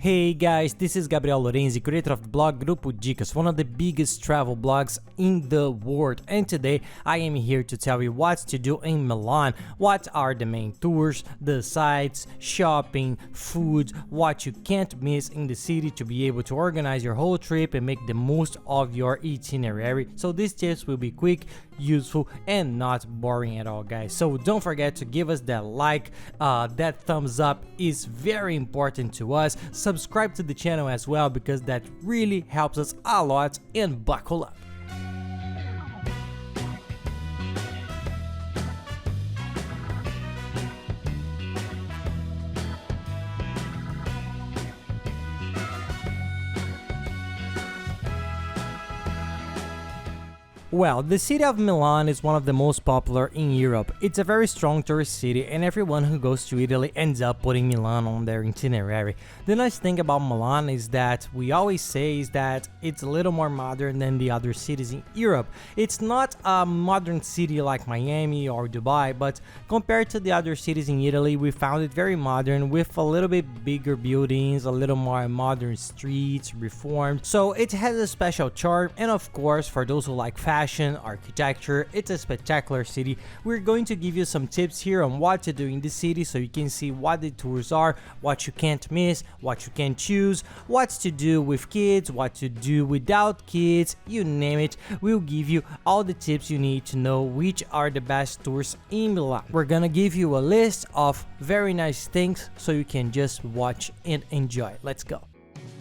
Hey guys, this is Gabriel Lorenzi, creator of the blog Grupo Dicas, one of the biggest travel blogs in the world, and today I am here to tell you what to do in Milan, what are the main tours, the sites, shopping, food, what you can't miss in the city to be able to organize your whole trip and make the most of your itinerary. So these tips will be quick, useful, and not boring at all, guys. So don't forget to give us that like, that thumbs up is very important to us. Subscribe to the channel as well because that really helps us a lot, and buckle up. Well, the city of Milan is one of the most popular in Europe. It's a very strong tourist city, and everyone who goes to Italy ends up putting Milan on their itinerary. The nice thing about Milan is that we always say is that it's a little more modern than the other cities in Europe. It's not a modern city like Miami or Dubai, but compared to the other cities in Italy, we found it very modern with a little bit bigger buildings, a little more modern streets, reformed. So it has a special charm, and of course, for those who like fashion, architecture, it's a spectacular city. We're going to give you some tips here on what to do in the city so you can see what the tours are, what you can't miss, what you can choose, what to do with kids, what to do without kids, you name it. We'll give you all the tips you need to know which are the best tours in Milan. We're gonna give you a list of very nice things so you can just watch and enjoy. Let's go.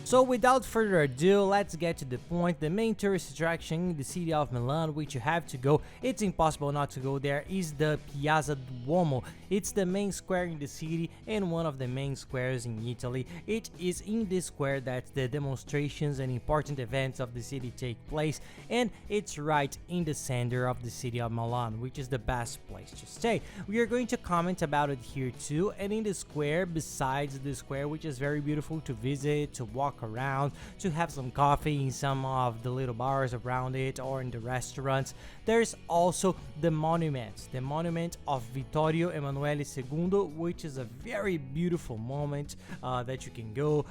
So without further ado, let's get to the point. The main tourist attraction in the city of Milan, which you have to go, it's impossible not to go there, is the Piazza Duomo. It's the main square in the city and one of the main squares in Italy. It is in this square that the demonstrations and important events of the city take place, and it's right in the center of the city of Milan, which is the best place to stay. We are going to comment about it here too, and in the square, besides the square, which is very beautiful to visit, to walk around, to have some coffee in some of the little bars around it or in the restaurants, there's also the monument of Vittorio Emanuele II, which is a very beautiful moment that you can go,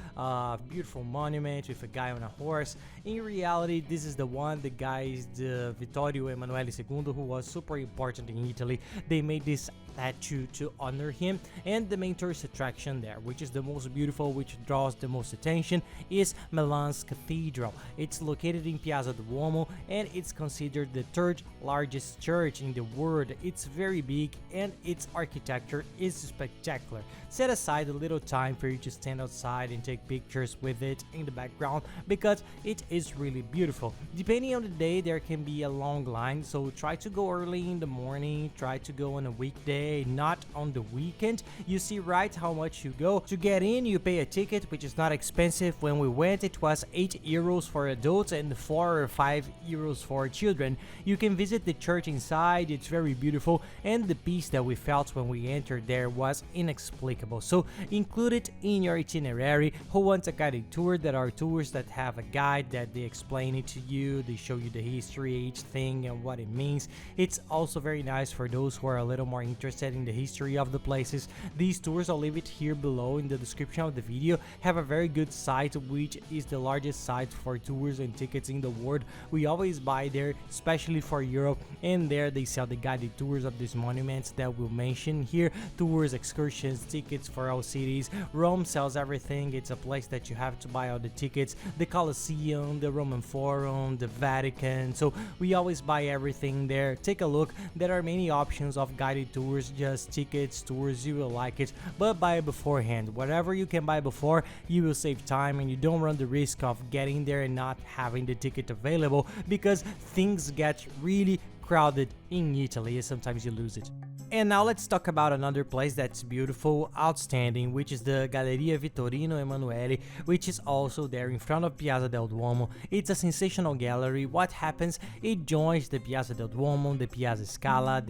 beautiful monument with a guy on a horse. In reality, this is the one, the guy is the Vittorio Emanuele II, who was super important in Italy. They made this statue to honor him, and the main tourist attraction there, which is the most beautiful, which draws the most attention, is Milan's cathedral. It's located in Piazza Duomo, and it's considered the third largest church in the world. It's very big, and its architecture is spectacular. Set aside a little time for you to stand outside and take pictures with it in the background because it is really beautiful. Depending on the day, there can be a long line, so try to go early in the morning, try to go on a weekday, not on the weekend. You see right how much you go. To get in, you pay a ticket, which is not expensive. When we went, it was 8 euros for adults and 4 or 5 euros for children. You can visit the church inside, it's very beautiful, and the peace that we felt when we entered there was inexplicable. So include it in your itinerary. Who wants a guided tour? There are tours that have a guide that they explain it to you, they show you the history, each thing and what it means. It's also very nice for those who are a little more interested in the history of the places. These tours, I'll leave it here below in the description of the video, have a very good site, which is the largest site for tours and tickets in the world. We always buy there, especially for Europe, and there they sell the guided tours of these monuments that we'll mention here. Tours, excursions, tickets for all cities. Rome sells everything. It's a place that you have to buy all the tickets. The Colosseum, the Roman Forum, the Vatican. So we always buy everything there. Take a look. There are many options of guided tours, just tickets, tours, you will like it, but buy it beforehand. Whatever you can buy before, you will save time and you don't run the risk of getting there and not having the ticket available because things get really crowded in Italy and sometimes you lose it. And now let's talk about another place that's beautiful, outstanding, which is the Galleria Vittorino Emanuele, which is also there in front of Piazza del Duomo. It's a sensational gallery. What happens? It joins the Piazza del Duomo, the Piazza Scala,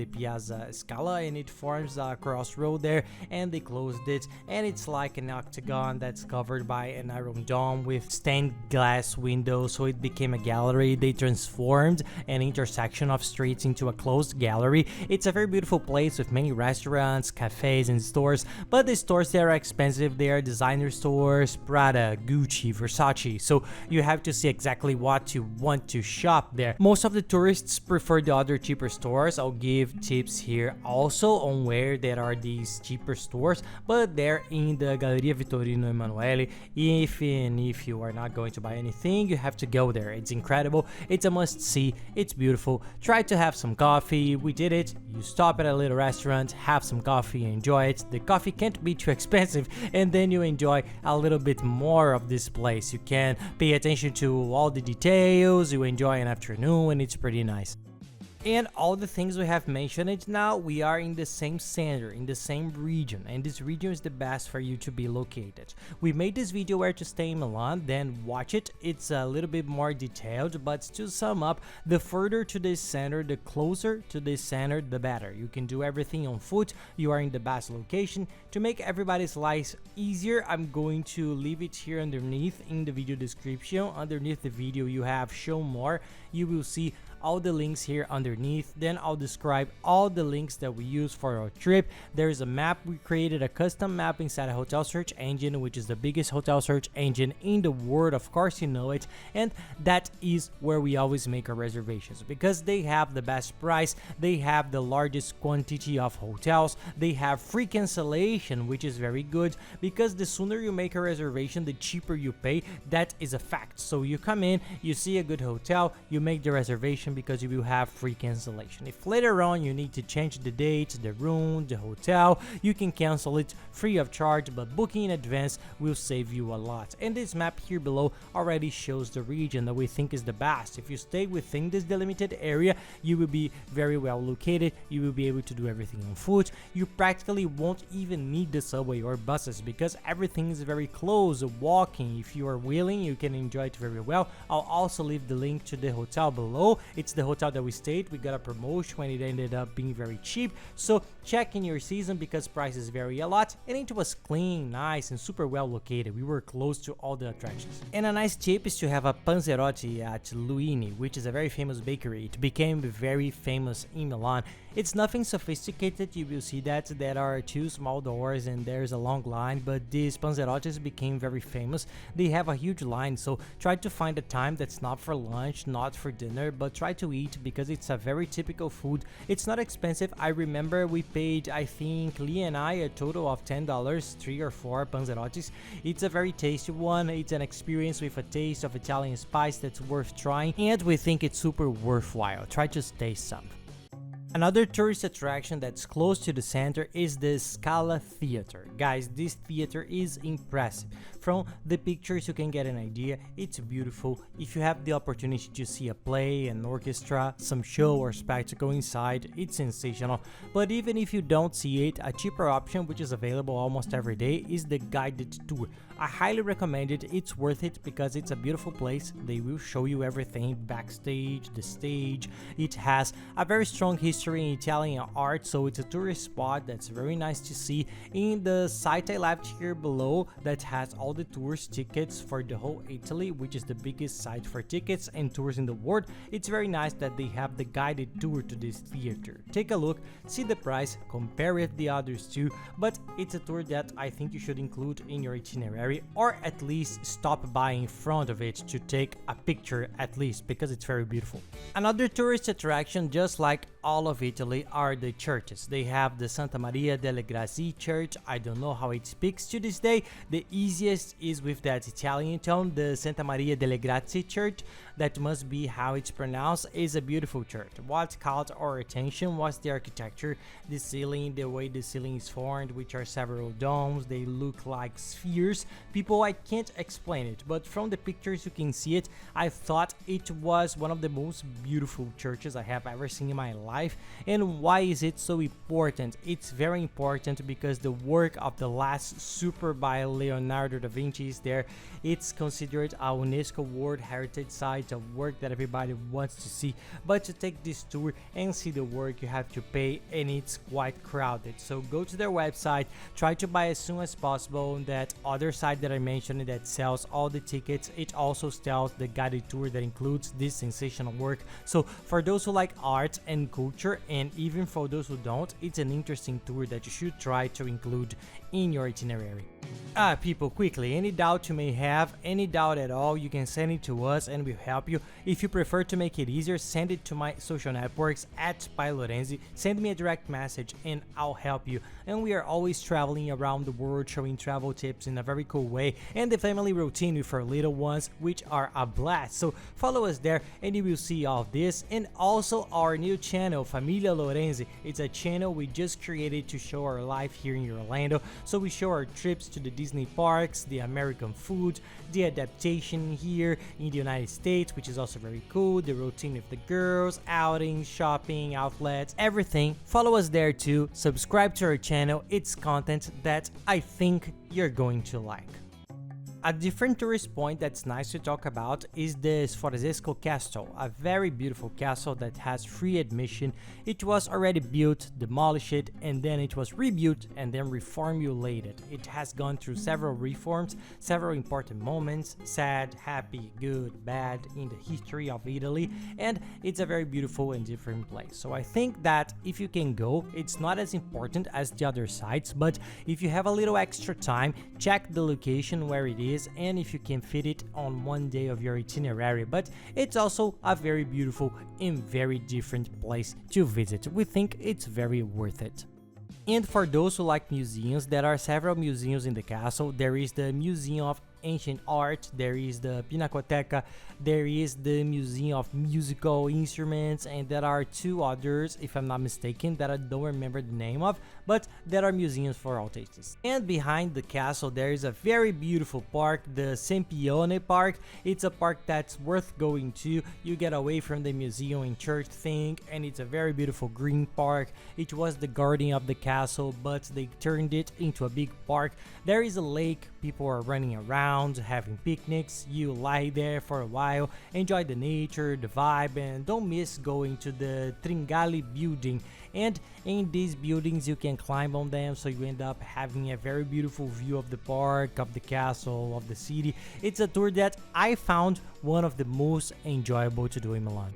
and it forms a crossroad there, and they closed it, and it's like an octagon that's covered by an iron dome with stained glass windows, so it became a gallery. They transformed an intersection of streets streets into a closed gallery. It's a very beautiful place with many restaurants, cafes, and stores, but the stores there are expensive. They are designer stores, Prada, Gucci, Versace, so you have to see exactly what you want to shop there. Most of the tourists prefer the other cheaper stores. I'll give tips here also on where there are these cheaper stores, but they're in the Galleria Vittorino Emanuele. If you are not going to buy anything, you have to go there. It's incredible, it's a must see, it's beautiful. Try to have some coffee. We did it. You stop at a little restaurant, have some coffee, enjoy it. The coffee can't be too expensive, and then you enjoy a little bit more of this place. You can pay attention to all the details, you enjoy an afternoon, and it's pretty nice. And all the things we have mentioned now, we are in the same center, in the same region, and this region is the best for you to be located. We made this video where to stay in Milan, then watch it. It's a little bit more detailed, but to sum up, the further to the center, the closer to the center, the better. You can do everything on foot, you are in the best location. To make everybody's life easier, I'm going to leave it here underneath in the video description. Underneath the video you have show more, you will see all the links here underneath. Then I'll describe all the links that we use for our trip. There is a map. We created a custom map inside a hotel search engine, which is the biggest hotel search engine in the world. Of course you know it, and that is where we always make our reservations because they have the best price, they have the largest quantity of hotels, they have free cancellation, which is very good because the sooner you make a reservation, the cheaper you pay. That is a fact. So you come in, you see a good hotel, you make the reservation because you will have free cancellation. If later on you need to change the date, the room, the hotel, you can cancel it free of charge, but booking in advance will save you a lot. And this map here below already shows the region that we think is the best. If you stay within this delimited area, you will be very well located, you will be able to do everything on foot. You practically won't even need the subway or buses because everything is very close. Walking, if you are willing, you can enjoy it very well. I'll also leave the link to the hotel below. It's the hotel that we stayed. We got a promotion when it ended up being very cheap, so check in your season because prices vary a lot, and it was clean, nice, and super well located. We were close to all the attractions. And a nice tip is to have a panzerotti at Luini, which is a very famous bakery. It became very famous in Milan. It's nothing sophisticated, you will see that there are two small doors and there's a long line, but these panzerottis became very famous. They have a huge line, so try to find a time that's not for lunch, not for dinner, but try to eat because it's a very typical food. It's not expensive. I remember we paid, I think, Lee and I, a total of $10, 3 or 4 panzerottis. It's a very tasty one. It's an experience with a taste of Italian spice that's worth trying, and we think it's super worthwhile. Try to taste some. Another tourist attraction that's close to the center is the Scala Theater. Guys, this theater is impressive. From the pictures you can get an idea, it's beautiful. If you have the opportunity to see a play, an orchestra, some show or spectacle inside, it's sensational. But even if you don't see it, a cheaper option which is available almost every day is the guided tour. I highly recommend it. It's worth it because it's a beautiful place. They will show you everything backstage, the stage. It has a very strong history in Italian art, so it's a tourist spot that's very nice to see. In the site I left here below that has all the tours tickets for the whole Italy, which is the biggest site for tickets and tours in the world, it's very nice that they have the guided tour to this theater. Take a look, see the price, compare it with the others too, but it's a tour that I think you should include in your itinerary, or at least stop by in front of it to take a picture at least, because it's very beautiful. Another tourist attraction, just like all of Italy, are the churches. They have the Santa Maria delle Grazie church. I don't know how it speaks to this day. The easiest is with that Italian tone. The Santa Maria delle Grazie church, that must be how it's pronounced, is a beautiful church. What caught our attention was the architecture, the ceiling, the way the ceiling is formed, which are several domes. They look like spheres. People, I can't explain it, but from the pictures you can see it. I thought it was one of the most beautiful churches I have ever seen in my life. life. And why is it so important? It's very important because the work of the Last Supper by Leonardo da Vinci is there. It's considered a UNESCO World Heritage Site, a work that everybody wants to see. But to take this tour and see the work, you have to pay, and it's quite crowded. So go to their website, try to buy as soon as possible. That other site that I mentioned that sells all the tickets, it also sells the guided tour that includes this sensational work. So for those who like art and culture, and even for those who don't, it's an interesting tour that you should try to include in your itinerary. People, quickly, any doubt you may have, any doubt at all, you can send it to us and we'll help you. If you prefer to make it easier, send it to my social networks at @Lorenzi. Send me a direct message and I'll help you. And we are always traveling around the world, showing travel tips in a very cool way, and the family routine with our little ones, which are a blast. So follow us there and you will see all of this, and also our new channel, Familia Lorenzi. It's a channel we just created to show our life here in Orlando. So we show our trips to the Disney parks, the American food, the adaptation here in the United States, which is also very cool, the routine with the girls, outings, shopping, outlets, everything. Follow us there too, subscribe to our channel, it's content that I think you're going to like. A different tourist point that's nice to talk about is the Sforzesco Castle, a very beautiful castle that has free admission. It was already built, demolished, and then it was rebuilt and then reformulated. It has gone through several reforms, several important moments, sad, happy, good, bad, in the history of Italy, and it's a very beautiful and different place. So I think that if you can go, it's not as important as the other sites, but if you have a little extra time, check the location where it is, and if you can fit it on one day of your itinerary. But it's also a very beautiful and very different place to visit. We think it's very worth it. And for those who like museums, there are several museums in the castle. There is the Museum of Ancient Art, there is the Pinacoteca, there is the Museum of Musical Instruments, and there are two others, if I'm not mistaken, that I don't remember the name of, but there are museums for all tastes. And behind the castle there is a very beautiful park, the Sempione Park. It's a park that's worth going to. You get away from the museum and church thing, and it's a very beautiful green park. It was the garden of the castle, but they turned it into a big park. There is a lake, people are running around, having picnics. You lie there for a while, enjoy the nature, the vibe, and don't miss going to the Tringali building. And in these buildings you can climb on them, so you end up having a very beautiful view of the park, of the castle, of the city. It's a tour that I found one of the most enjoyable to do in Milan.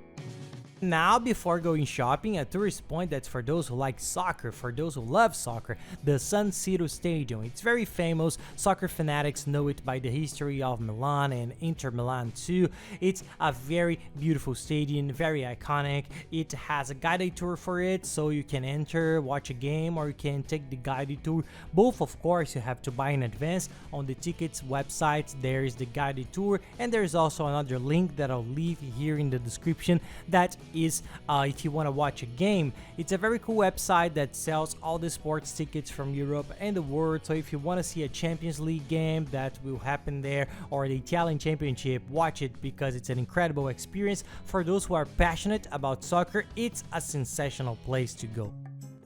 Now, before going shopping, a tourist point that's for those who like soccer, for those who love soccer, the San Siro Stadium. It's very famous, soccer fanatics know it by the history of Milan and Inter Milan too. It's a very beautiful stadium, very iconic. It has a guided tour for it, so you can enter, watch a game, or you can take the guided tour. Both, of course, you have to buy in advance. On the tickets website, there is the guided tour, and there's also another link that I'll leave here in the description that is if you want to watch a game. It's a very cool website that sells all the sports tickets from Europe and the world. So if you want to see a Champions League game that will happen there, or the Italian Championship, watch it because it's an incredible experience. For those who are passionate about soccer, it's a sensational place to go.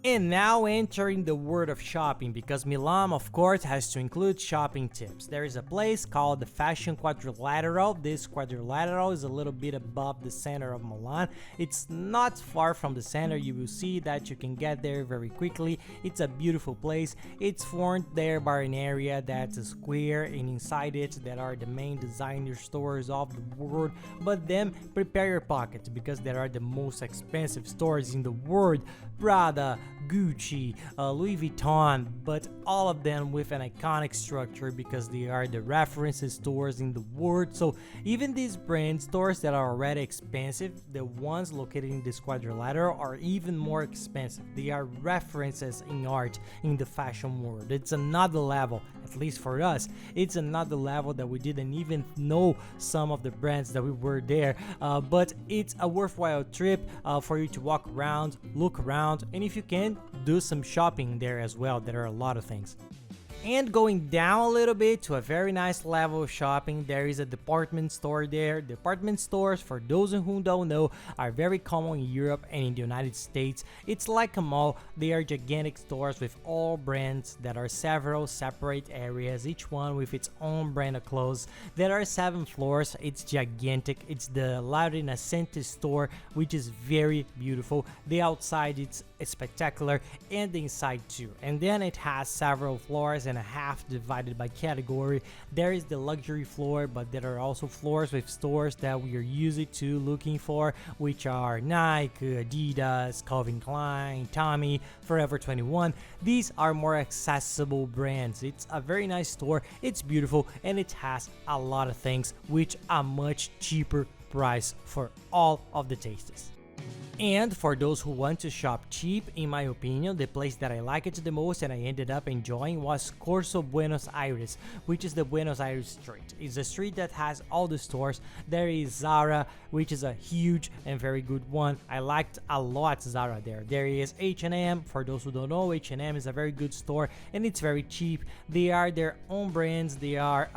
And now entering the world of shopping, because Milan of course has to include shopping tips. There is a place called the Fashion Quadrilateral. This quadrilateral is a little bit above the center of Milan. It's not far from the center. You will see that you can get there very quickly. It's a beautiful place. It's formed there by an area that's a square, and inside it there are the main designer stores of the world. But then prepare your pockets, because there are the most expensive stores in the world. Prada, Gucci, Louis Vuitton, but all of them with an iconic structure because they are the reference stores in the world. So even these brand stores that are already expensive, the ones located in this quadrilateral are even more expensive. They are references in art in the fashion world. It's another level, at least for us. It's another level that we didn't even know some of the brands that we were there, but it's a worthwhile trip for you to walk around, look around, and if you can, do some shopping there as well. There are a lot of things. And going down a little bit to a very nice level of shopping, there is a department store there. Department stores, for those who don't know, are very common in Europe and in the United States. It's like a mall. They are gigantic stores with all brands that are several separate areas, each one with its own brand of clothes. There are 7 floors. It's gigantic. It's the Laudin Ascente store, which is very beautiful. The outside it's spectacular, and the inside too. And then it has several floors and a half divided by category. There is the luxury floor, but there are also floors with stores that we are used to looking for, which are Nike, Adidas, Calvin Klein, Tommy, Forever 21. These are more accessible brands. It's a very nice store, it's beautiful, and it has a lot of things which are much cheaper price for all of the tastes. And for those who want to shop cheap, in my opinion, the place that I liked it the most and I ended up enjoying was Corso Buenos Aires, which is the Buenos Aires street. It's a street that has all the stores. There is Zara, which is a huge and very good one. I liked a lot Zara there. There is H&M. For those who don't know, H&M is a very good store and it's very cheap. They are their own brands, they are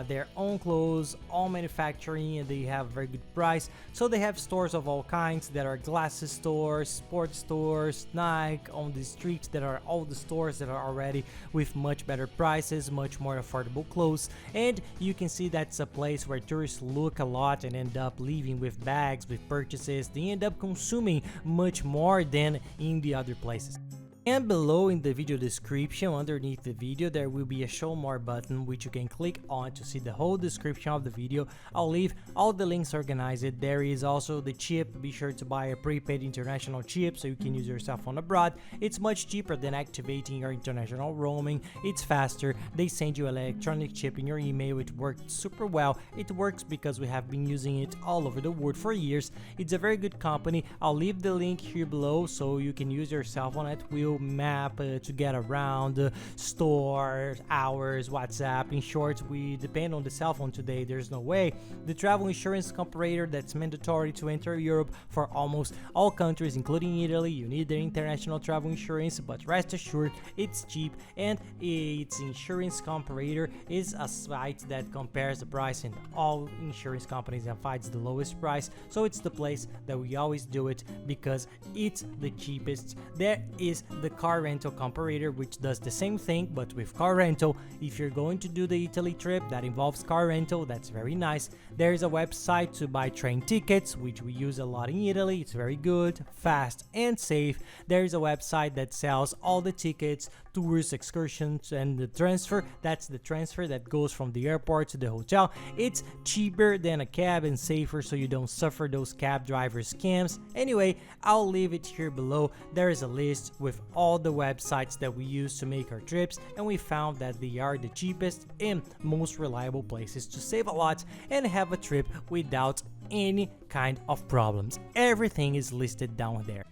their own clothes, all manufacturing, and they have a very good price. So they have stores of all kinds that are glasses stores, sports stores, Nike on the streets. That are all the stores that are already with much better prices, much more affordable clothes, and you can see that's a place where tourists look a lot and end up leaving with bags, with purchases. They end up consuming much more than in the other places. And below in the video description, underneath the video, there will be a show more button which you can click on to see the whole description of the video. I'll leave all the links organized. There is also the chip. Be sure to buy a prepaid international chip so you can use your cell phone abroad. It's much cheaper than activating your international roaming. It's faster. They send you an electronic chip in your email. It worked super well. It works because we have been using it all over the world for years. It's a very good company. I'll leave the link here below so you can use your cell phone at will, map to get around, store, hours, WhatsApp. In short, we depend on the cell phone today. There's no way. The travel insurance comparator that's mandatory to enter Europe for almost all countries, including Italy. You need the international travel insurance, but rest assured, it's cheap, and its insurance comparator is a site that compares the price in all insurance companies and finds the lowest price. So it's the place that we always do it because it's the cheapest. There is the car rental comparator, which does the same thing but with car rental. If you're going to do the Italy trip that involves car rental, that's very nice. There is a website to buy train tickets, which we use a lot in Italy. It's very good, fast, and safe. There is a website that sells all the tickets, tours, excursions, and the transfer. That's the transfer that goes from the airport to the hotel. It's cheaper than a cab and safer, so you don't suffer those cab driver scams. Anyway, I'll leave it here below. There is a list with all the websites that we use to make our trips, and we found that they are the cheapest and most reliable places to save a lot and have a trip without any kind of problems. Everything is listed down there.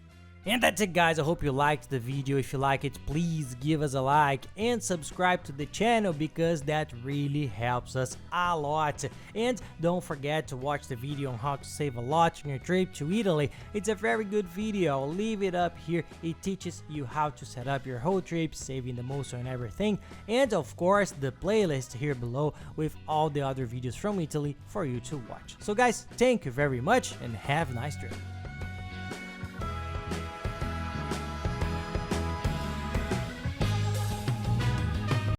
And that's it, guys. I hope you liked the video. If you like it, please give us a like and subscribe to the channel because that really helps us a lot. And don't forget to watch the video on how to save a lot on your trip to Italy. It's a very good video. I'll leave it up here. It teaches you how to set up your whole trip, saving the most on everything. And of course, the playlist here below with all the other videos from Italy for you to watch. So guys, thank you very much and have a nice trip.